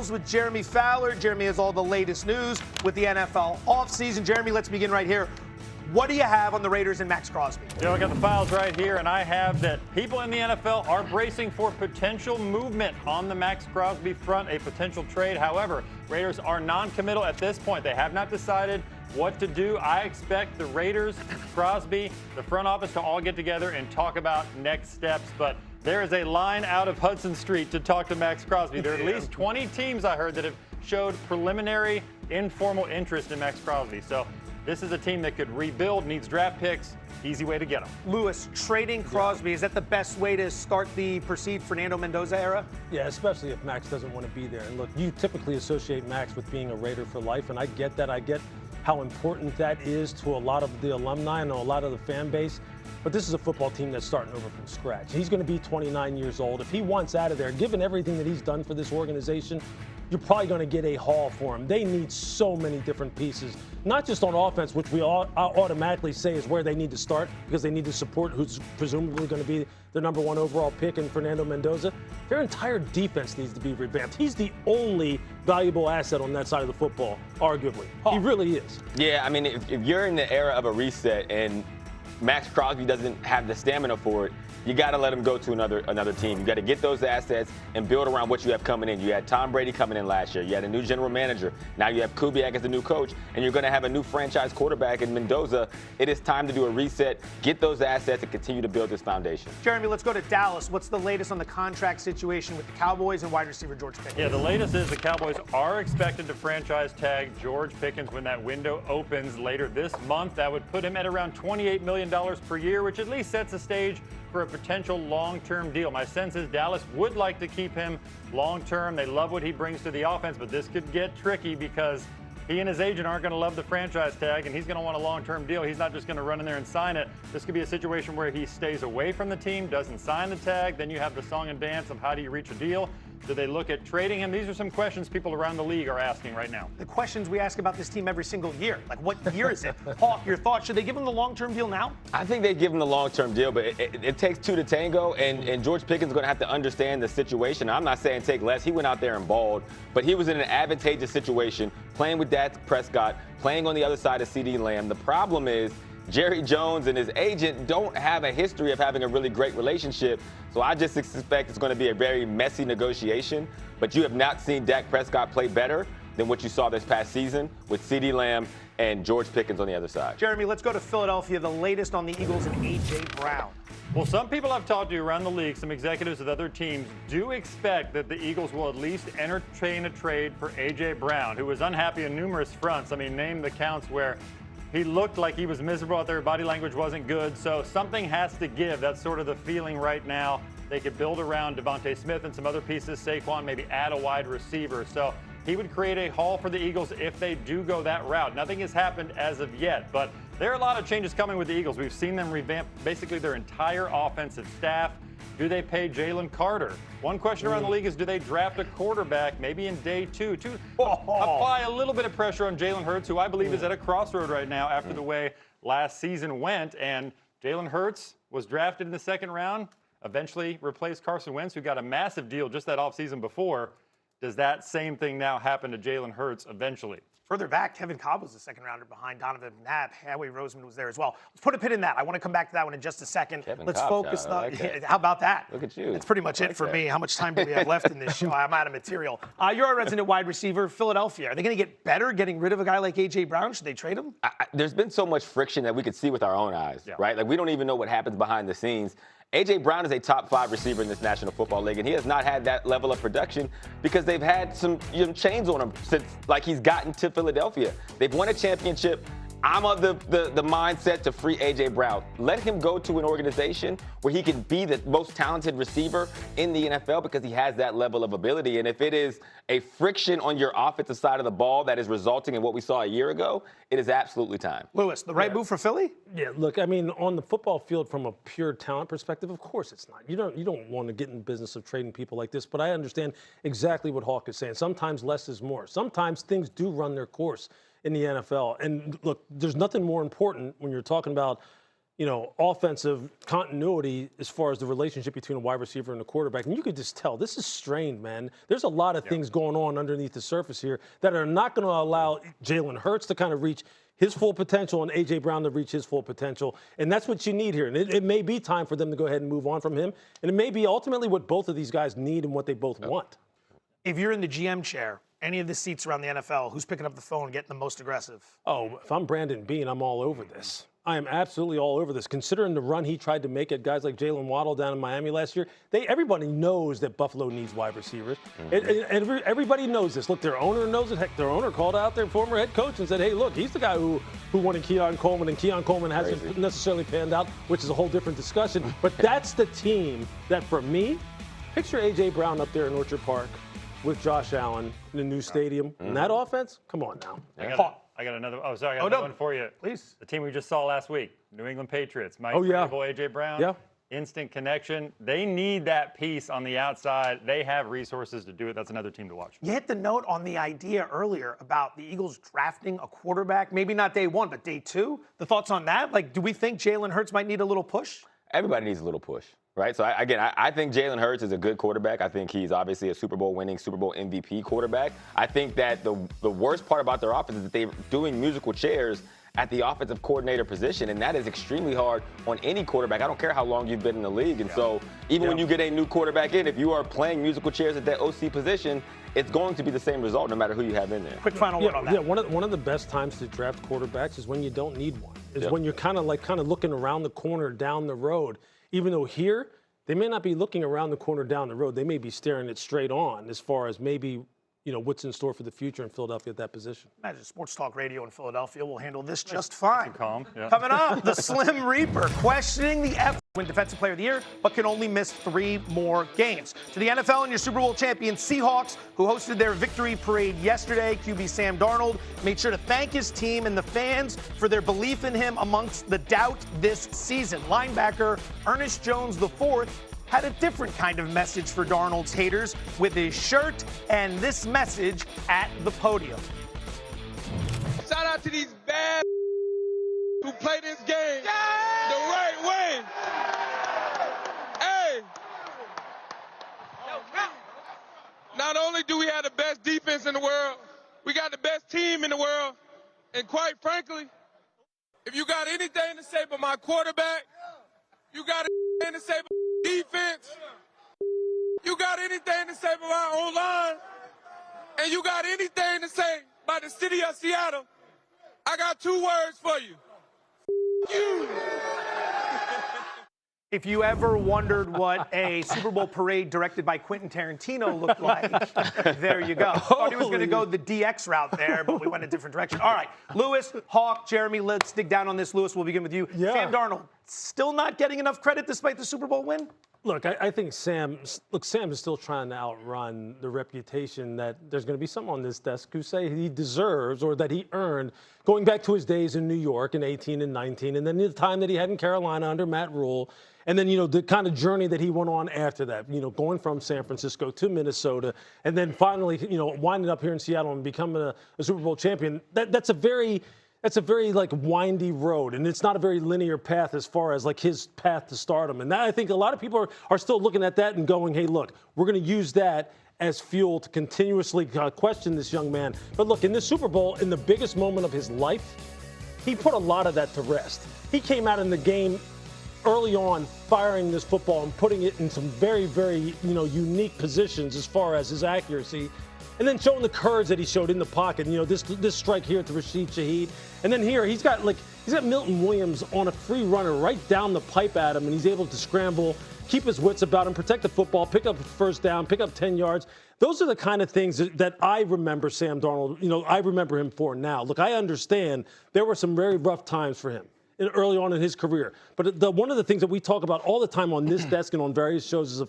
Eagles with Jeremy Fowler. Jeremy has all the latest news with the NFL offseason. Jeremy, let's begin right here. What do you have on the Raiders and Max Crosby? Joe, I got the files right here, and I have that people in the NFL are bracing for potential movement on the Max Crosby front, a potential trade. However, Raiders are non-committal at this point. They have not decided what to do. I expect the Raiders, Crosby, the front office to all get together and talk about next steps. But there is a line out of Hudson Street to talk to Max Crosby. There are at least 20 teams I heard that have showed preliminary informal interest in Max Crosby. So this is a team that could rebuild, needs draft picks. Easy way to get them. Lewis, trading Crosby, is that the best way to start the perceived Fernando Mendoza era? Yeah, especially if Max doesn't want to be there. And look, you typically associate Max with being a Raider for life, and I get that. I get how important that is to a lot of the alumni and a lot of the fan base. But this is a football team that's starting over from scratch. He's going to be 29 years old. If he wants out of there, given everything that he's done for this organization, you're probably going to get a haul for him. They need so many different pieces, not just on offense, which we all automatically say is where they need to start because they need to support who's presumably going to be the number 1 overall pick in Fernando Mendoza. Their entire defense needs to be revamped. He's the only valuable asset on that side of the football, arguably. He really is. Yeah, I mean, if you're in the era of a reset and Max Crosby doesn't have the stamina for it, you got to let him go to another team. You got to get those assets and build around what you have coming in. You had Tom Brady coming in last year. You had a new general manager. Now you have Kubiak as the new coach, and you're going to have a new franchise quarterback in Mendoza. It is time to do a reset, get those assets, and continue to build this foundation. Jeremy, let's go to Dallas. What's the latest on the contract situation with the Cowboys and wide receiver George Pickens? Yeah, the latest is the Cowboys are expected to franchise tag George Pickens when that window opens later this month. That would put him at around $28 million per year, which at least sets the stage for a potential long-term deal. My sense is Dallas would like to keep him long-term. They love what he brings to the offense, but this could get tricky because he and his agent aren't going to love the franchise tag, and he's going to want a long-term deal. He's not just going to run in there and sign it. This could be a situation where he stays away from the team, doesn't sign the tag. Then you have the song and dance of how do you reach a deal. Do they look at trading him? These are some questions people around the league are asking right now. The questions we ask about this team every single year. Like, what year is it? Hawk, your thoughts. Should they give him the long-term deal now? I think they give him the long-term deal, but it takes two to tango, and George Pickens is going to have to understand the situation. I'm not saying take less. He went out there and balled, but he was in an advantageous situation, playing with Dak Prescott, playing on the other side of CeeDee Lamb. The problem is Jerry Jones and his agent don't have a history of having a really great relationship, so I just expect it's going to be a very messy negotiation. But you have not seen Dak Prescott play better than what you saw this past season with CeeDee Lamb and George Pickens on the other side. Jeremy, let's go to Philadelphia. The latest on the Eagles and A.J. Brown. Well, some people I've talked to around the league, some executives with other teams, do expect that the Eagles will at least entertain a trade for A.J. Brown, who was unhappy on numerous fronts. I mean, name the counts where he looked like he was miserable out there. Body language wasn't good. So something has to give. That's sort of the feeling right now. They could build around Devontae Smith and some other pieces. Saquon, maybe add a wide receiver. So he would create a haul for the Eagles if they do go that route. Nothing has happened as of yet, but there are a lot of changes coming with the Eagles. We've seen them revamp basically their entire offensive staff. Do they pay Jalen Carter? One question around the league is, do they draft a quarterback maybe in day two to apply a little bit of pressure on Jalen Hurts, who I believe is at a crossroad right now after the way last season went. And Jalen Hurts was drafted in the second round, eventually replaced Carson Wentz, who got a massive deal just that offseason before. Does that same thing now happen to Jalen Hurts eventually? Further back, Kevin Cobb was the second rounder behind Donovan McNabb. Howie Roseman was there as well. Let's put a pin in that. I want to come back to that one in just a second. Let's focus. How about that? Look at you. That's pretty much it for me. How much time do we have left in this show? I'm out of material. You're a resident wide receiver, Philadelphia. Are they going to get better getting rid of a guy like A.J. Brown? Should they trade him? There's been so much friction that we could see with our own eyes, right? Like, we don't even know what happens behind the scenes. A.J. Brown is a top 5 receiver in this National Football League, and he has not had that level of production because they've had some chains on him since, like, he's gotten to Philadelphia. They've won a championship. I'm of the mindset to free A.J. Brown. Let him go to an organization where he can be the most talented receiver in the NFL because he has that level of ability. And if it is a friction on your offensive side of the ball that is resulting in what we saw a year ago, it is absolutely time. Lewis, the right move for Philly? Yeah, look, I mean, on the football field from a pure talent perspective, of course it's not. You don't want to get in the business of trading people like this, but I understand exactly what Hawk is saying. Sometimes less is more. Sometimes things do run their course in the NFL. And look, there's nothing more important when you're talking about offensive continuity as far as the relationship between a wide receiver and a quarterback. And you could just tell this is strained, man. There's a lot of things going on underneath the surface here that are not going to allow Jalen Hurts to kind of reach his full potential and A.J. Brown to reach his full potential. And that's what you need here. And it may be time for them to go ahead and move on from him. And it may be ultimately what both of these guys need and what they both want. If you're in the GM chair, any of the seats around the NFL, who's picking up the phone and getting the most aggressive? Oh, if I'm Brandon Beane, I'm all over this. I am absolutely all over this. Considering the run he tried to make at guys like Jalen Waddle down in Miami last year, everybody knows that Buffalo needs wide receivers. And everybody knows this. Look, their owner knows it. Heck, their owner called out their former head coach and said, hey, look, he's the guy who wanted Keon Coleman, and Keon Coleman hasn't necessarily panned out, which is a whole different discussion. But that's the team that, for me, picture A.J. Brown up there in Orchard Park with Josh Allen in the new stadium. And that offense, come on now. I got another. Oh, sorry. I got another one for you. Please. The team we just saw last week, New England Patriots. Mike A.J. Brown. Yeah. Instant connection. They need that piece on the outside. They have resources to do it. That's another team to watch. You hit the note on the idea earlier about the Eagles drafting a quarterback, maybe not day one, but day two. The thoughts on that? Like, do we think Jalen Hurts might need a little push? Everybody needs a little push. Right. So, I think Jalen Hurts is a good quarterback. I think he's obviously a Super Bowl winning, Super Bowl MVP quarterback. I think that the worst part about their offense is that they're doing musical chairs at the offensive coordinator position, and that is extremely hard on any quarterback. I don't care how long you've been in the league. And so even when you get a new quarterback in, if you are playing musical chairs at that OC position, it's going to be the same result no matter who you have in there. Quick final word on that. Yeah, one of the best times to draft quarterbacks is when you don't need one. Is when you're kind of looking around the corner down the road. Even though here, they may not be looking around the corner down the road. They may be staring it straight on as far as maybe, what's in store for the future in Philadelphia at that position. Imagine Sports Talk Radio in Philadelphia will handle this just fine. Calm. Yeah. Coming up, the Slim Reaper questioning the win Defensive Player of the Year, but can only miss 3 more games. To the NFL and your Super Bowl champion Seahawks, who hosted their victory parade yesterday, QB Sam Darnold made sure to thank his team and the fans for their belief in him amongst the doubt this season. Linebacker Ernest Jones IV had a different kind of message for Darnold's haters with his shirt and this message at the podium. Shout out to these bad who play this game the right way. Hey, not only do we have the best defense in the world, we got the best team in the world. And quite frankly, if you got anything to say about my quarterback, you got anything to say about defense, you got anything to say about our O-line, and you got anything to say about the city of Seattle, I got 2 words for you. You. If you ever wondered what a Super Bowl parade directed by Quentin Tarantino looked like, there you go. Thought he was going to go the DX route there, but we went a different direction. All right, Lewis, Hawk, Jeremy, let's dig down on this. Lewis, we'll begin with you. Yeah. Sam Darnold, still not getting enough credit despite the Super Bowl win? Look, I think Sam is still trying to outrun the reputation that there's going to be some on this desk who say he deserves or that he earned going back to his days in New York in 18 and 19, and then the time that he had in Carolina under Matt Rule, and then, the kind of journey that he went on after that, going from San Francisco to Minnesota, and then finally, winding up here in Seattle and becoming a Super Bowl champion. That's a very windy road, and it's not a very linear path as far as his path to stardom. And that, I think a lot of people are still looking at that and going, hey, look, we're going to use that as fuel to continuously question this young man. But look, in the Super Bowl, in the biggest moment of his life, he put a lot of that to rest. He came out in the game early on firing this football and putting it in some very, very, unique positions as far as his accuracy. And then showing the courage that he showed in the pocket. This strike here to Rashid Shaheed. And then here, he's got Milton Williams on a free runner right down the pipe at him, and he's able to scramble, keep his wits about him, protect the football, pick up a first down, pick up 10 yards. Those are the kind of things that I remember Sam Darnold, I remember him for now. Look, I understand there were some very rough times for him early on in his career. But one of the things that we talk about all the time on this desk and on various shows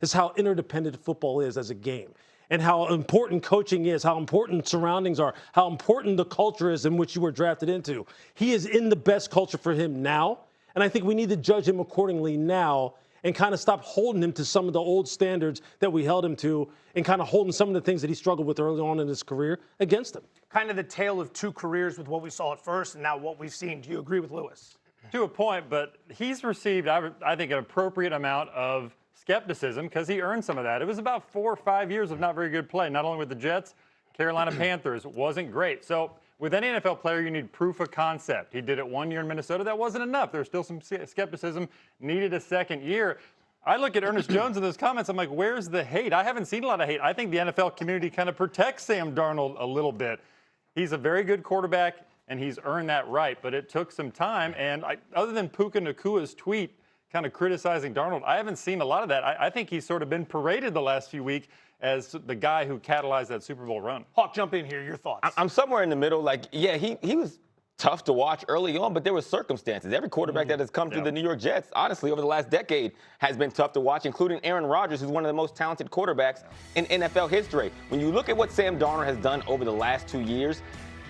is how interdependent football is as a game. And how important coaching is, how important surroundings are, how important the culture is in which you were drafted into. He is in the best culture for him now, and I think we need to judge him accordingly now and kind of stop holding him to some of the old standards that we held him to and kind of holding some of the things that he struggled with early on in his career against him. Kind of the tale of 2 careers with what we saw at first and now what we've seen. Do you agree with Lewis? To a point, but he's received, I think, an appropriate amount of skepticism because he earned some of that. It was about 4 or 5 years of not very good play, not only with the Jets, Carolina Panthers wasn't great. So with any NFL player, you need proof of concept. He did it 1 year in Minnesota. That wasn't enough. There was still some skepticism. Needed a second year. I look at Ernest Jones in those comments. I'm like, where's the hate? I haven't seen a lot of hate. I think the NFL community kind of protects Sam Darnold a little bit. He's a very good quarterback, and he's earned that right. But it took some time. And other than Puka Nakua's tweet kind of criticizing Darnold, I haven't seen a lot of that. I think he's sort of been paraded the last few weeks as the guy who catalyzed that Super Bowl run. Hawk, jump in here. Your thoughts? I'm somewhere in the middle. Like, yeah, he was tough to watch early on, but there were circumstances. Every quarterback that has come through the New York Jets, honestly, over the last decade has been tough to watch, including Aaron Rodgers, who's one of the most talented quarterbacks in NFL history. When you look at what Sam Darnold has done over the last 2 years,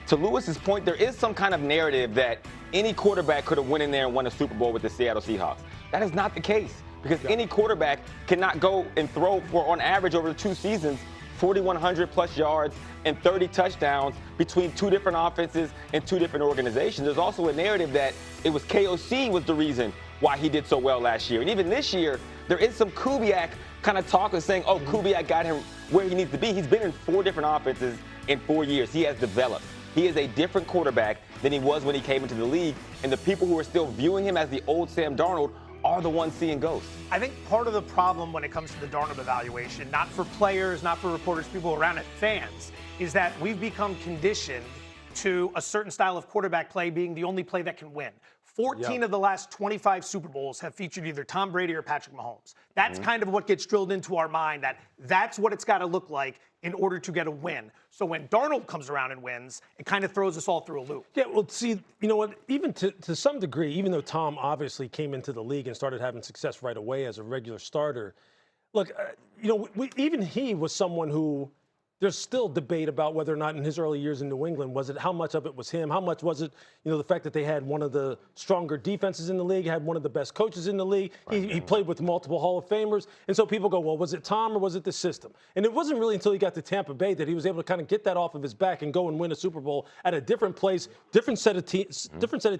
to Lewis's point, there is some kind of narrative that any quarterback could have went in there and won a Super Bowl with the Seattle Seahawks. That is not the case because any quarterback cannot go and throw for, on average, over the 2 seasons, 4,100 plus yards and 30 touchdowns between 2 different offenses and 2 different organizations. There's also a narrative that it was KOC was the reason why he did so well last year. And even this year, there is some Kubiak kind of talk of saying, oh, Kubiak got him where he needs to be. He's been in 4 different offenses in 4 years. He has developed. He is a different quarterback than he was when he came into the league. And the people who are still viewing him as the old Sam Darnold are the ones seeing ghosts. I think part of the problem when it comes to the Darnold evaluation, not for players, not for reporters, people around it, fans, is that we've become conditioned to a certain style of quarterback play being the only play that can win. 14 of the last 25 Super Bowls have featured either Tom Brady or Patrick Mahomes. That's kind of what gets drilled into our mind, that that's what it's got to look like in order to get a win. So when Darnold comes around and wins, it kind of throws us all through a loop. Yeah, well, see, you know what? Even to some degree, even though Tom obviously came into the league and started having success right away as a regular starter, look, you know, even he was someone who there's still debate about whether or not in his early years in New England, was it how much of it was him? How much was it, you know, the fact that they had one of the stronger defenses in the league, had one of the best coaches in the league. He played with multiple Hall of Famers. And so people go, well, was it Tom or was it the system? And it wasn't really until he got to Tampa Bay that he was able to kind of get that off of his back and go and win a Super Bowl at a different place, different set of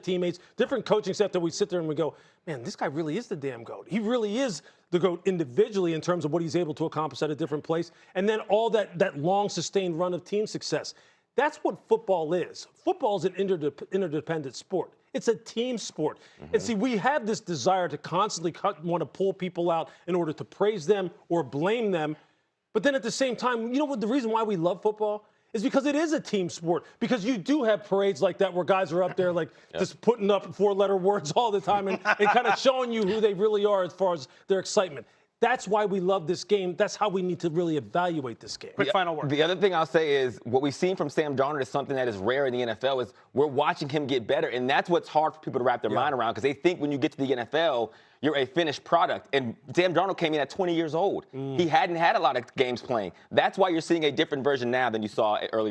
teammates, different coaching staff that we sit there and we go, man, this guy really is the damn GOAT. He really is the GOAT individually in terms of what he's able to accomplish at a different place. And then all that long sustained run of team success. That's what football is. Football is an interdependent sport. It's a team sport. And see, we have this desire to constantly want to pull people out in order to praise them or blame them. But then at the same time, you know what the reason why we love football is because it is a team sport. Because you do have parades like that where guys are up there like just putting up 4-letter words all the time and kind of showing you who they really are as far as their excitement. That's why we love this game. That's how we need to really evaluate this game. Quick final word. The other thing I'll say is what we've seen from Sam Darnold is something that is rare in the NFL is we're watching him get better. And that's what's hard for people to wrap their mind around because they think when you get to the NFL, you're a finished product. And Sam Darnold came in at 20 years old. He hadn't had a lot of games playing. That's why you're seeing a different version now than you saw earlier.